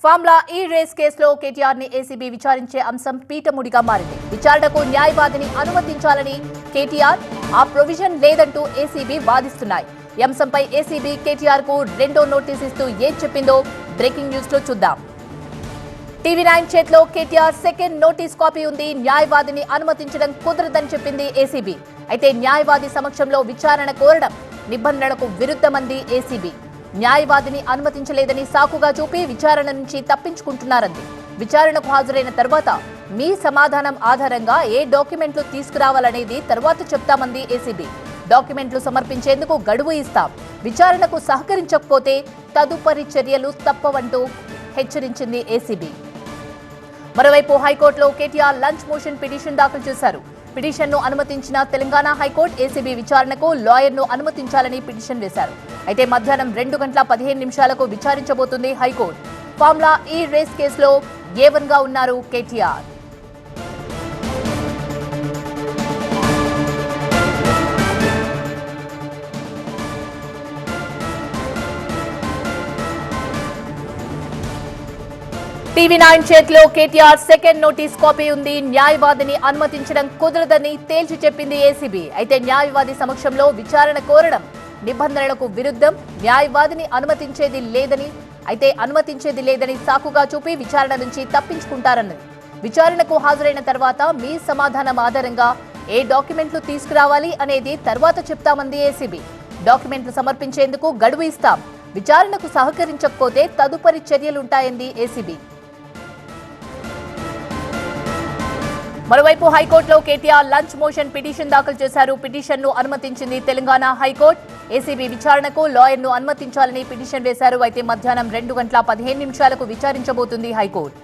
Formula ఈ race కేసులో కేటీఆర్ ని ఏసీబీ విచారించే అంశం పీఠముడిగా మారింది. విచారణకు న్యాయవాదిని అనుమతించాలని కేటీఆర్, ఆ ప్రొవిజన్ లేదంటూ ఏసీబీ వాదిస్తున్నాయి. ఈ అంశంపై ఏసీబీ కేటీఆర్ కు రెండో నోటీస్ ఇస్తూ ఏం చెప్పిందో బ్రేకింగ్ న్యూస్ లో చూద్దాం. టీవీ9 చేతిలో కేటీఆర్ సెకండ్ నోటీస్ కాపీ ఉంది. న్యాయవాదిని అనుమతించడం కుదరదని చెప్పింది ఏసీబీ. అయితే న్యాయవాది సమక్షంలో విచారణ కోరడం నిబంధనలకు విరుద్ధమంది ఏసీబీ. న్యాయవాదిని అనుమతించలేదని సాకుగా చూపి విచారణ నుంచి తప్పించుకుంటున్నారంది. విచారణకు హాజరైన తర్వాత మీ సమాధానం ఆధారంగా ఏ డాక్యుమెంట్లు తీసుకురావాలనేది తర్వాత చెప్తామంది ఏసీబీ. డాక్యుమెంట్లు సమర్పించేందుకు గడువు ఇస్తాం. విచారణకు సహకరించకపోతే తదుపరి చర్యలు తప్పవంటూ హెచ్చరించింది ఏసీబీ. మరోవైపు హైకోర్టులో కేటీఆర్ లంచ్ మోషన్ పిటిషన్ దాఖలు చేశారు. పిటిషన్ను అనుమతించిన తెలంగాణ హైకోర్టు ఏసీబీ విచారణకు లాయర్ను అనుమతించాలని పిటిషన్ వేశారు. అయితే మధ్యాహ్నం 2:15 విచారించబోతుంది హైకోర్టు. ఫార్ములా ఈ రేస్ కేసులో A1 గా ఉన్నారు కేటీఆర్. టీవీ9 చేతిలో కేటీఆర్ సెకండ్ నోటీస్ కాపీ ఉంది. న్యాయవాదిని అనుమతించడం కుదరదని తేల్చి చెప్పింది ఏసీబీ. అయితే న్యాయవాది సమక్షంలో విచారణ కోరడం నిబంధనలకు విరుద్ధం. న్యాయవాదిని అనుమతించేది లేదని సాకుగా చూపి విచారణ నుంచి తప్పించుకుంటారన్నది. విచారణకు హాజరైన తర్వాత మీ సమాధానం ఆధారంగా ఏ డాక్యుమెంట్లు తీసుకురావాలి అనేది తర్వాత చెప్తామంది ఏసీబీ. డాక్యుమెంట్లు సమర్పించేందుకు గడువు ఇస్తాం. విచారణకు సహకరించకపోతే తదుపరి చర్యలుంటాయంది ఏసీబీ. మరోవైపు హైకోర్టులో కేటీఆర్ లంచ్ మోషన్ పిటిషన్ దాఖలు చేశారు. పిటిషన్ను అనుమతించింది తెలంగాణ హైకోర్టు. ఏసీబీ విచారణకు లాయర్ను అనుమతించాలని పిటిషన్ వేశారు. అయితే మధ్యాహ్నం 2:15 విచారించబోతుంది హైకోర్టు.